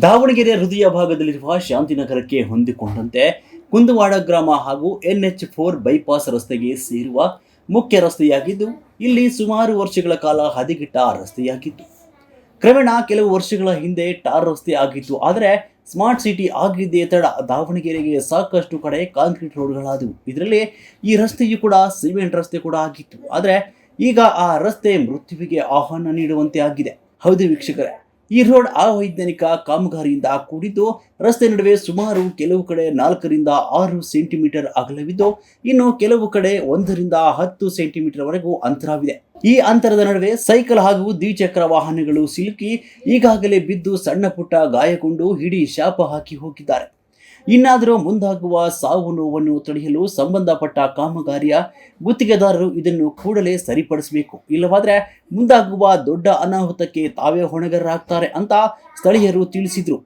ದಾವಣಗೆರೆ ಹೃದಯ ಭಾಗದಲ್ಲಿರುವ ಶಾಂತಿನಗರಕ್ಕೆ ಹೊಂದಿಕೊಂಡಂತೆ ಕುಂದುವಾಡ ಗ್ರಾಮ ಹಾಗೂ NH4 ಬೈಪಾಸ್ ರಸ್ತೆಗೆ ಸೇರುವ ಮುಖ್ಯ ರಸ್ತೆಯಾಗಿದ್ದು, ಇಲ್ಲಿ ಸುಮಾರು ವರ್ಷಗಳ ಕಾಲ ಹದಗೆಟ್ಟ ರಸ್ತೆಯಾಗಿತ್ತು. ಕ್ರಮೇಣ ಕೆಲವು ವರ್ಷಗಳ ಹಿಂದೆ ಟಾರ್ ರಸ್ತೆ ಆಗಿತ್ತು. ಆದರೆ ಸ್ಮಾರ್ಟ್ ಸಿಟಿ ಆಗಿದ್ದೇ ತಡ ದಾವಣಗೆರೆಗೆ ಸಾಕಷ್ಟು ಕಡೆ ಕಾಂಕ್ರೀಟ್ ರೋಡ್ಗಳಾದವು. ಇದರಲ್ಲಿ ಈ ರಸ್ತೆಯು ಕೂಡ ಸಿಮೆಂಟ್ ರಸ್ತೆ ಕೂಡ ಆಗಿತ್ತು. ಆದರೆ ಈಗ ಆ ರಸ್ತೆ ಮೃತ್ಯುವಿಗೆ ಆಹ್ವಾನ ನೀಡುವಂತೆ ಆಗಿದೆ. ಹೌದು ವೀಕ್ಷಕರೇ, ಈ ರೋಡ್ ಅವೈಜ್ಞಾನಿಕ ಕಾಮಗಾರಿಯಿಂದ ಕೂಡಿದ್ದು, ರಸ್ತೆ ನಡುವೆ ಸುಮಾರು ಕೆಲವು ಕಡೆ 4 ರಿಂದ 6 ಸೆಂಟಿಮೀಟರ್ ಅಗಲವಿದ್ದು, ಇನ್ನು ಕೆಲವು ಕಡೆ 1 ರಿಂದ 10 ಸೆಂಟಿಮೀಟರ್ ವರೆಗೂ ಅಂತರವಿದೆ. ಈ ಅಂತರದ ನಡುವೆ ಸೈಕಲ್ ಹಾಗೂ ದ್ವಿಚಕ್ರ ವಾಹನಗಳು ಸಿಲುಕಿ ಈಗಾಗಲೇ ಬಿದ್ದು ಸಣ್ಣ ಪುಟ್ಟ ಗಾಯಗೊಂಡು ಹಿಡಿ ಶಾಪ ಹಾಕಿ ಹೋಗಿದ್ದಾರೆ. ಇನ್ನಾದರೂ ಮುಂದಾಗುವ ಸಾವು ನೋವನ್ನು ತಡೆಯಲು ಸಂಬಂಧಪಟ್ಟ ಕಾಮಗಾರಿಯ ಗುತ್ತಿಗೆದಾರರು ಇದನ್ನು ಕೂಡಲೇ ಸರಿಪಡಿಸಬೇಕು. ಇಲ್ಲವಾದರೆ ಮುಂದಾಗುವ ದೊಡ್ಡ ಅನಾಹುತಕ್ಕೆ ತಾವೇ ಹೊಣೆಗಾರರಾಗ್ತಾರೆ ಅಂತ ಸ್ಥಳೀಯರು ತಿಳಿಸಿದರು.